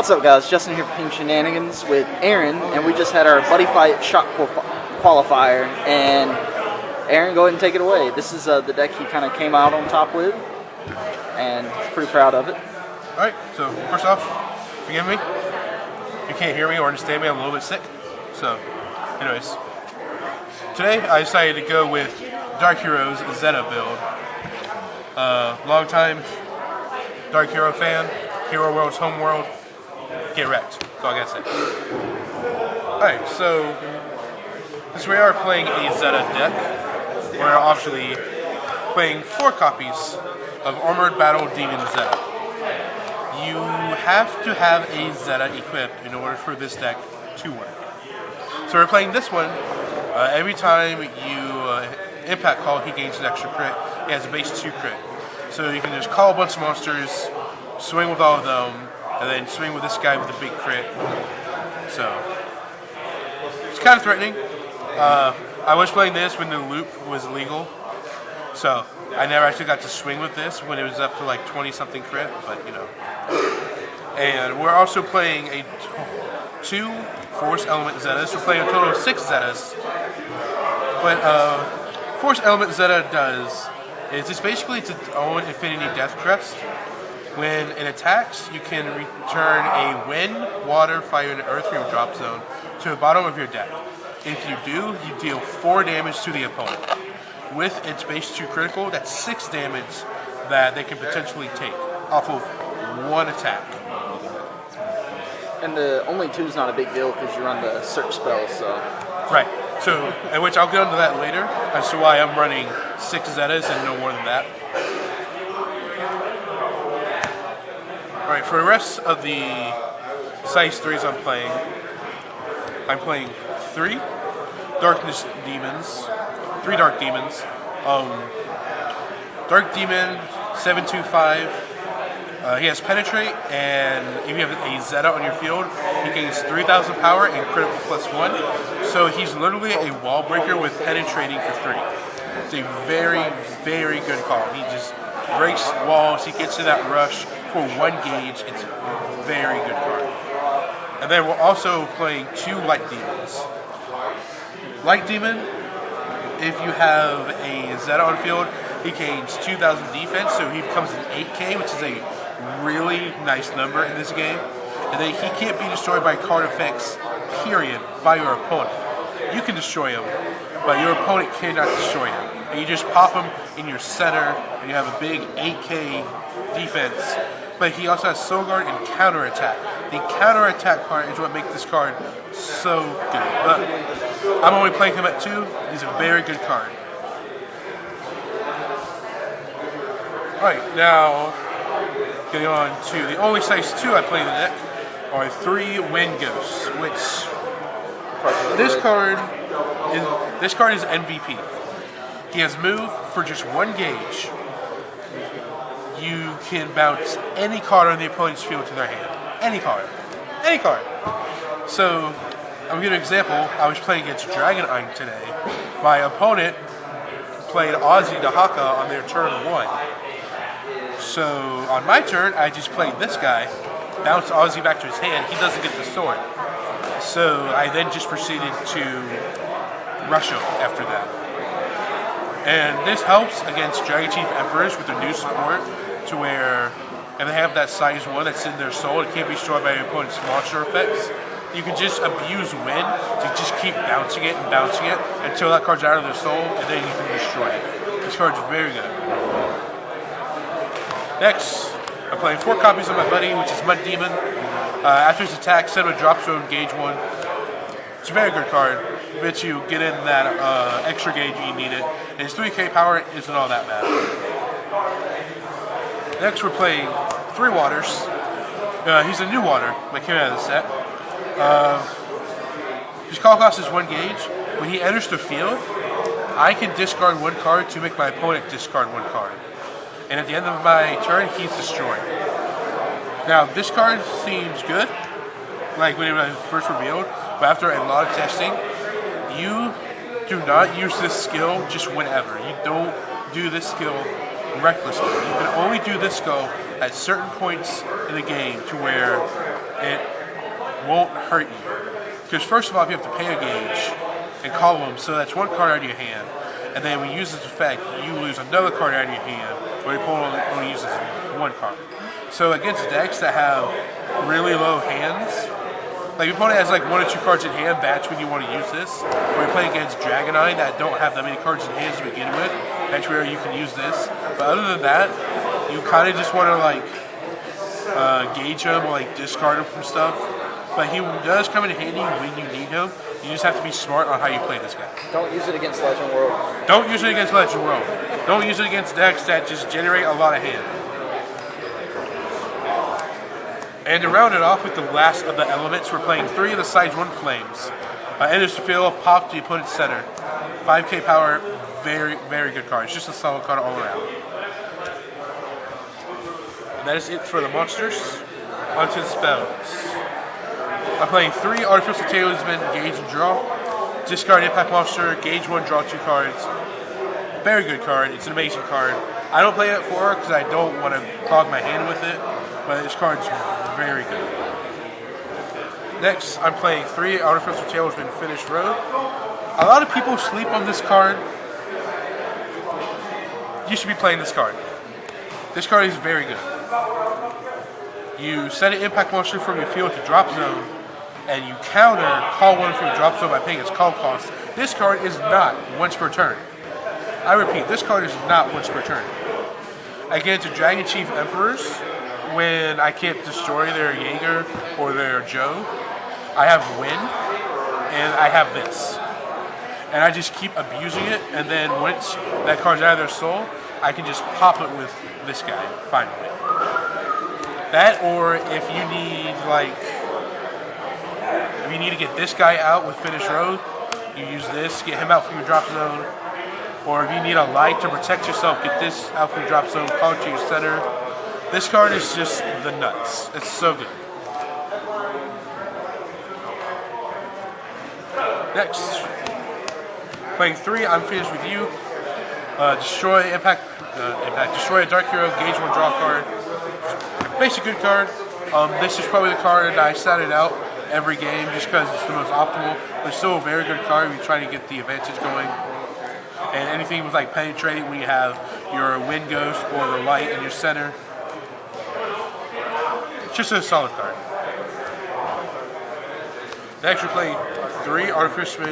What's up, guys? Justin here for Team Shenanigans with Aaron, and we just had our Buddyfight Shop qualifier, and Aaron, go ahead and take it away. This is the deck he kind of came out on top with, and he's pretty proud of it. Alright, so first off, forgive me. You can't hear me or understand me, I'm a little bit sick. So, anyways. Today, I decided to go with Dark Hero's Zetta build. Long time Dark Hero fan, Hero World's home world. Get wrecked. That's all I gotta say. Alright, so since we are playing a Zetta deck, we're actually playing 4 copies of Armored Battle Demon Zetta. You have to have a Zetta equipped in order for this deck to work. So we're playing this one. Every time you impact call, he gains an extra crit. He has a base 2 crit. So you can just call a bunch of monsters, swing with all of them, and then swing with this guy with a big crit. So it's kind of threatening. I was playing this when the loop was legal, so I never actually got to swing with this when it was up to like 20 something crit, but you know. And we're also playing a 2 Force Element Zettas. We're playing a total of 6 Zettas. What Force Element Zetta does is it's basically its own Infinity Death Crest. When it attacks, you can return a Wind, Water, Fire, and Earth from your drop zone to the bottom of your deck. If you do, you deal 4 damage to the opponent. With its base 2 critical, that's 6 damage that they can potentially take off of 1 attack. And the only 2 is not a big deal because you run the search spell, so. Right. So, and which I'll get into that later as to why I'm running 6 Zettas and no more than that. Alright, for the rest of the size 3s I'm playing 3 Darkness Demons, 3 Dark Demons. Dark Demon 725. He has Penetrate, and if you have a Zetta on your field, he gains 3,000 power and critical +1. So he's literally a wall breaker with penetrating for 3. It's a very, very good call. He just breaks walls. He gets to that rush for 1 gauge. It's a very good card. And then we're also playing 2 Light Demons. Light Demon, if you have a Zetta on field, he gains 2,000 defense, so he becomes an 8k, which is a really nice number in this game. And then he can't be destroyed by card effects, period, by your opponent. You can destroy him, but your opponent cannot destroy him. And you just pop him in your center, and you have a big 8k defense. But he also has Soul Guard and Counter Attack. The Counter Attack card is what makes this card so good. But I'm only playing him at 2. He's a very good card. Alright, now getting on to the only size 2 I play in the deck are 3 Wind Ghosts, which this card is MVP. He has move for just 1 gauge. You can bounce any card on the opponent's field to their hand. Any card. Any card. So, I'll give you an example. I was playing against Dragon Eye today. My opponent played Ozzy Dahaka on their turn 1. So, on my turn, I just played this guy, bounced Ozzy back to his hand. He doesn't get the sword. So, I then just proceeded to rush him after that. And this helps against Dragon Chief Emperors with their new support, to where if they have that size 1 that's in their soul, it can't be destroyed by your opponent's monster effects. You can just abuse Wind to just keep bouncing it and bouncing it until that card's out of their soul, and then you can destroy it. This card's very good. Next, I'm playing 4 copies of my buddy, which is Mud Demon. After his attack, send him a drop zone, gauge 1. It's a very good card. Bet you get in that extra gauge you need it. And his 3k power isn't all that bad. Next, we're playing 3 Waters. He's a new water that came out of the set. His call cost is 1 gauge. When he enters the field, I can discard 1 card to make my opponent discard 1 card. And at the end of my turn, he's destroyed. Now, this card seems good, like when it was first revealed, but after a lot of testing, you do not use this skill just whenever. You don't do this skill recklessly. You can only do this skill at certain points in the game to where it won't hurt you. Because first of all, you have to pay a gauge and call them, so that's one card out of your hand. And then when you use this effect, you lose another card out of your hand, where your opponent only uses one card. So against decks that have really low hands, like your opponent has like 1 or 2 cards in hand, that's when you want to use this. When you're playing against Dragonite that don't have that many cards in hand to begin with, that's where you can use this. But other than that, you kind of just want to like gauge him or like discard him from stuff. But he does come in handy when you need him. You just have to be smart on how you play this guy. Don't use it against Legend World. Don't use it against Legend World. Don't use it against decks that just generate a lot of hand. And to round it off with the last of the elements, we're playing 3 of the size 1 flames. Enters the field, pop to the opponent's center. 5k power, very, very good card. It's just a solid card all around. And that is it for the monsters. Onto the spells. I'm playing 3 Artificial Talisman, gauge and draw. Discard Impact Monster, gauge 1, draw 2 cards. Very good card, it's an amazing card. I don't play it for because I don't want to clog my hand with it, but this card's very good. Next, I'm playing 3 Artificial Talisman, Finish Road. A lot of people sleep on this card. You should be playing this card. This card is very good. You set an Impact Monster from your field to drop zone, and you counter call 1 from your drop zone by paying its call cost. This card is not once per turn. I repeat, this card is not once per turn. Against Dragon Chief Emperors, when I can't destroy their Jaeger or their Joe, I have Win, and I have this. And I just keep abusing it, and then once that card's out of their soul, I can just pop it with this guy, finally. That, or if you need, like, if you need to get this guy out with Finish Road, you use this, get him out from your drop zone. Or if you need a light to protect yourself, get this out from your drop zone, call it to your center. This card is just the nuts. It's so good. Next, playing 3, I'm finished with you. Destroy destroy a Dark Hero, gauge 1, draw card. Basic good card. This is probably the card that I started out every game just because it's the most optimal. But it's still a very good card if you're trying to get the advantage going. And anything with like penetrating when you have your Wind Ghost or the light in your center. It's just a solid card. Next we're playing 3 Artificial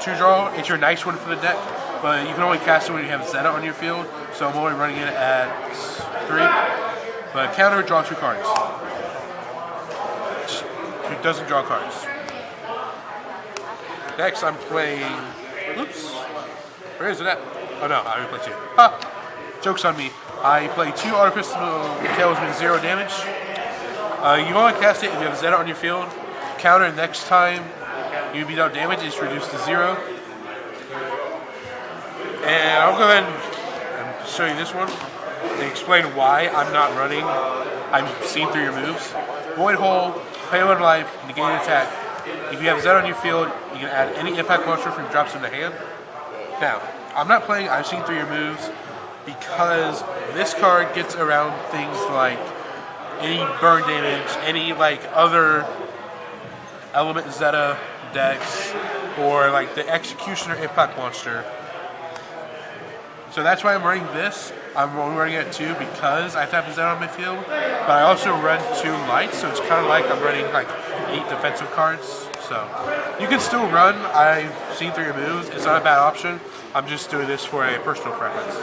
2 draw. It's your nice one for the deck, but you can only cast it when you have Zetta on your field, so I'm only running it at 3. But counter, draw 2 cards. It doesn't draw cards. Next I'm playing, oops, where is it at? Oh no, I already played 2. Ha! Joke's on me. I play 2 Artificial Talisman, 0 damage. You only cast it if you have Zetta on your field. Counter next time you beat out damage is reduced to 0. And I'll go ahead and show you this one and explain why I'm not running. I'm seeing through your moves. Void Hole, pay 1 life, negate an attack. If you have Zetta on your field, you can add any impact monster from your drops in the hand. Now, I'm not playing I've seen through your moves because this card gets around things like any burn damage, any like other element Zetta decks, or like the Executioner impact monster. So that's why I'm running this. I'm only running it at 2 because I have to have Zetta on my field, but I also run 2 lights, so it's kind of like I'm running like 8 defensive cards. So you can still run. I've seen through your moves. It's not a bad option. I'm just doing this for a personal preference.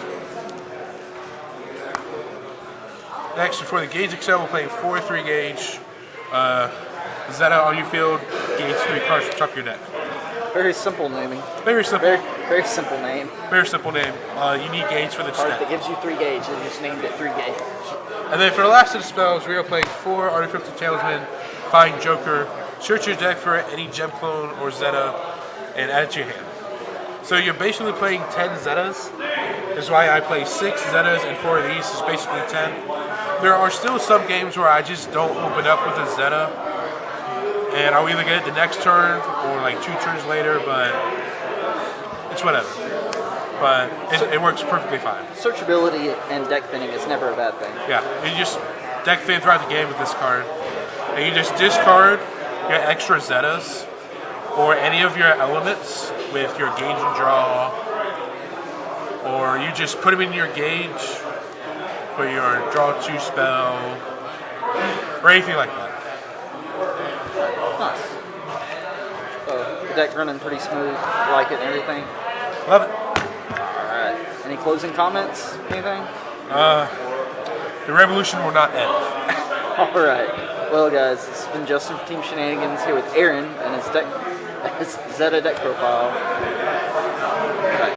Next, for the Gauge Excel, we're playing 4/3 gauge. Zetta on your field, gauge 3 cards to top your deck. Very simple naming. Very simple. Very simple name. Very simple name. You need gauge for the Card deck. that gives you 3 gauge, and just named it 3 gauge. And then for the last of the spells, we are playing 4 Artificial Talisman, Find Joker. Search your deck for any gem clone or Zetta, and add it to your hand. So you're basically playing 10 Zettas. That's why I play 6 Zettas and 4 of these is basically 10. There are still some games where I just don't open up with a Zetta, and I'll either get it the next turn or like 2 turns later, but it's whatever. But it works perfectly fine. Searchability and deck thinning is never a bad thing. Yeah, you just deck thin throughout the game with this card. and you just discard your extra Zettas or any of your elements with your gauge and draw, or you just put them in your gauge for your draw 2 spell, or anything like that. Nice. So the deck running pretty smooth. Like it and everything. Love it. Alright. Any closing comments? Anything? The revolution will not end. Alright. Well guys, this has been Justin from Team Shenanigans here with Aaron and his Zetta deck profile. Alright.